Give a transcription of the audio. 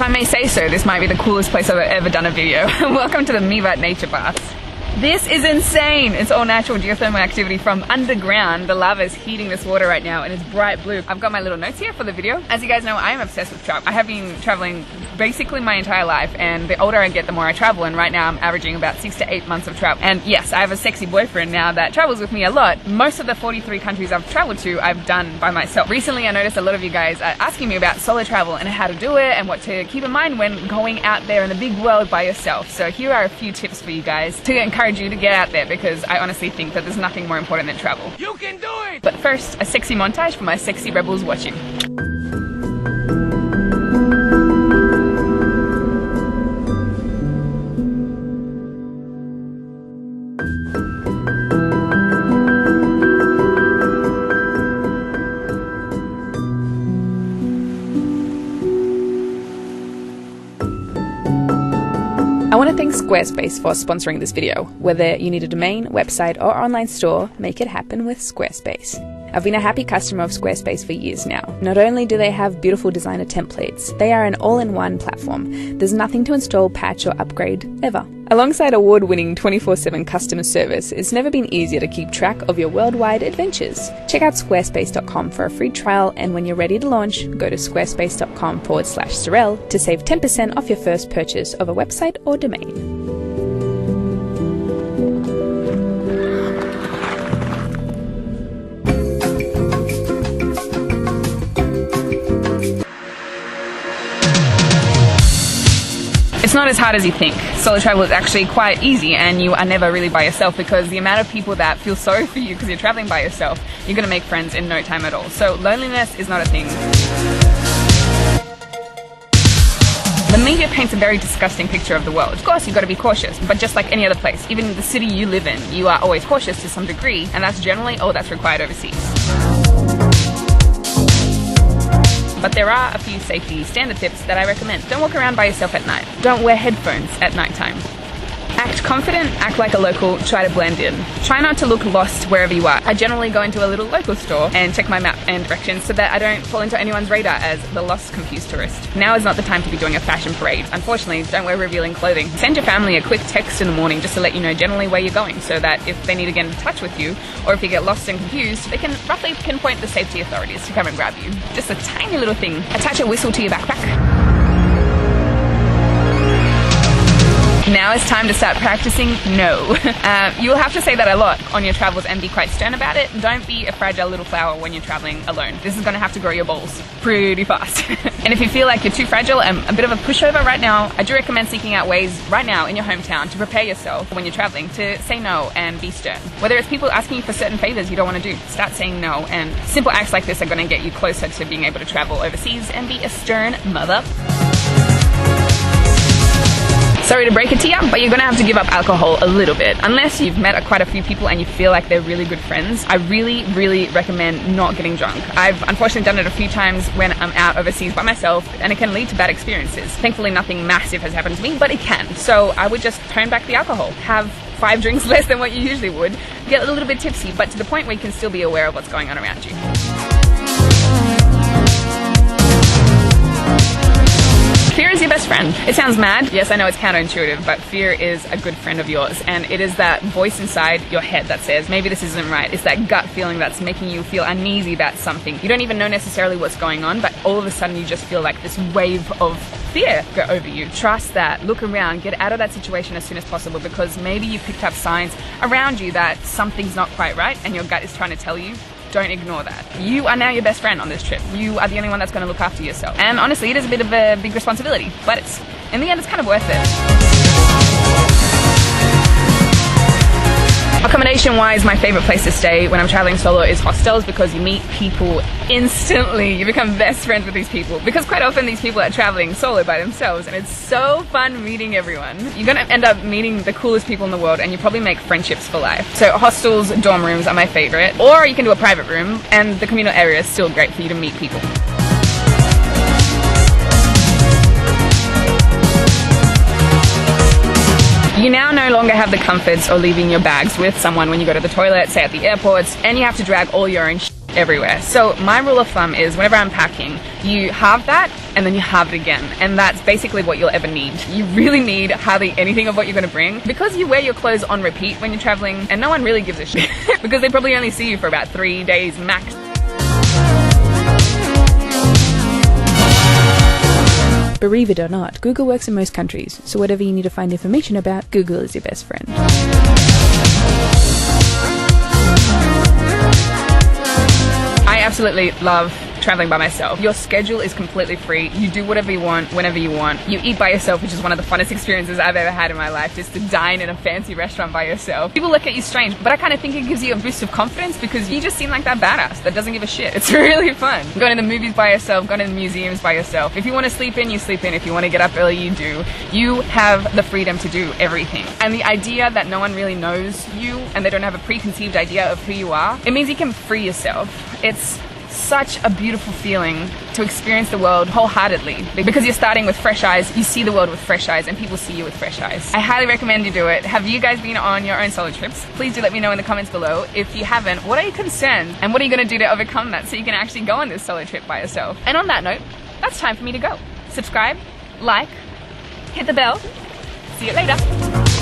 If I may say so, this might be the coolest place I've ever done a video. Welcome to the Mivat Nature Baths. This is insane! It's all natural geothermal activity from underground. The lava is heating this water right now and it's bright blue. I've got my little notes here for the video. As you guys know, I am obsessed with travel. I have been traveling basically my entire life, and the older I get, the more I travel, and right now I'm averaging about 6 to 8 months of travel. And yes, I have a sexy boyfriend now that travels with me a lot. Most of the 43 countries I've traveled to, I've done by myself. Recently, I noticed a lot of you guys are asking me about solo travel and how to do it and what to keep in mind when going out there in the big world by yourself. So here are a few tips for you guys to encourage you to get out there, because I honestly think that there's nothing more important than travel. You can do it! But first, a sexy montage for my sexy rebels watching. I want to thank Squarespace for sponsoring this video. Whether you need a domain, website, or online store, make it happen with Squarespace. I've been a happy customer of Squarespace for years now. Not only do they have beautiful designer templates, they are an all-in-one platform. There's nothing to install, patch, or upgrade, ever. Alongside award-winning 24/7 customer service, it's never been easier to keep track of your worldwide adventures. Check out squarespace.com for a free trial, and when you're ready to launch, go to squarespace.com/Sorelle to save 10% off your first purchase of a website or domain. It's not as hard as you think. Solo travel is actually quite easy, and you are never really by yourself, because the amount of people that feel sorry for you because you're traveling by yourself, you're going to make friends in no time at all. So loneliness is not a thing. The media paints a very disgusting picture of the world. Of course, you've got to be cautious, but just like any other place, even in the city you live in, you are always cautious to some degree, and that's generally all that's required overseas. But there are a few safety standard tips that I recommend. Don't walk around by yourself at night. Don't wear headphones at nighttime. Act confident, act like a local, try to blend in. Try not to look lost wherever you are. I generally go into a little local store and check my map and directions so that I don't fall into anyone's radar as the lost, confused tourist. Now is not the time to be doing a fashion parade. Unfortunately, don't wear revealing clothing. Send your family a quick text in the morning just to let you know generally where you're going, so that if they need to get in touch with you, or if you get lost and confused, they can roughly pinpoint the safety authorities to come and grab you. Just a tiny little thing. Attach a whistle to your backpack. Now it's time to start practicing no. You'll have to say that a lot on your travels and be quite stern about it. Don't be a fragile little flower when you're traveling alone. This is going to have to grow your balls pretty fast. And if you feel like you're too fragile and a bit of a pushover right now, I do recommend seeking out ways right now in your hometown to prepare yourself when you're traveling to say no and be stern. Whether it's people asking you for certain favors you don't want to do, start saying no, and simple acts like this are going to get you closer to being able to travel overseas and be a stern mother. Sorry to break it to you, but you're going to have to give up alcohol a little bit. Unless you've met quite a few people and you feel like they're really good friends, I really recommend not getting drunk. I've unfortunately done it a few times when I'm out overseas by myself, and it can lead to bad experiences. Thankfully, nothing massive has happened to me, but it can. So I would just tone back the alcohol. Have 5 drinks less than what you usually would. Get a little bit tipsy, but to the point where you can still be aware of what's going on around you. Fear is your best friend. It sounds mad. Yes, I know it's counterintuitive, but fear is a good friend of yours. And it is that voice inside your head that says, maybe this isn't right. It's that gut feeling that's making you feel uneasy about something. You don't even know necessarily what's going on, but all of a sudden you just feel like this wave of fear go over you. Trust that. Look around. Get out of that situation as soon as possible, because maybe you picked up signs around you that something's not quite right and your gut is trying to tell you. Don't ignore that. You are now your best friend on this trip. You are the only one that's going to look after yourself. And honestly, it is a bit of a big responsibility, but in the end, it's kind of worth it. Accommodation-wise, my favorite place to stay when I'm traveling solo is hostels, because you meet people instantly. You become best friends with these people, because quite often these people are traveling solo by themselves, and it's so fun meeting everyone. You're going to end up meeting the coolest people in the world, and you probably make friendships for life. So hostels, dorm rooms are my favorite, or you can do a private room, and the communal area is still great for you to meet people. You now no longer have the comforts of leaving your bags with someone when you go to the toilet, say at the airports, and you have to drag all your own shit everywhere. So my rule of thumb is whenever I'm packing, you have that and then you have it again. And that's basically what you'll ever need. You really need hardly anything of what you're going to bring because you wear your clothes on repeat when you're traveling and no one really gives a shit because they probably only see you for about 3 days max. Believe it or not, Google works in most countries, so whatever you need to find information about, Google is your best friend. I absolutely love traveling by myself. Your schedule is completely free. You do whatever you want, whenever you want. You eat by yourself, which is one of the funnest experiences I've ever had in my life, just to dine in a fancy restaurant by yourself. People look at you strange, but I kind of think it gives you a boost of confidence because you just seem like that badass that doesn't give a shit. It's really fun. Going to the movies by yourself, going to the museums by yourself. If you want to sleep in, you sleep in. If you want to get up early, you do. You have the freedom to do everything. And the idea that no one really knows you and they don't have a preconceived idea of who you are, it means you can free yourself. It's such a beautiful feeling to experience the world wholeheartedly because you're starting with fresh eyes. You see the world with fresh eyes and people see you with fresh eyes. I highly recommend you do it. Have you guys been on your own solo trips? Please do let me know in the comments below. If you haven't, what are your concerns and what are you going to do to overcome that so you can actually go on this solo trip by yourself? And on that note, that's time for me to go. Subscribe, like, hit the bell. See you later.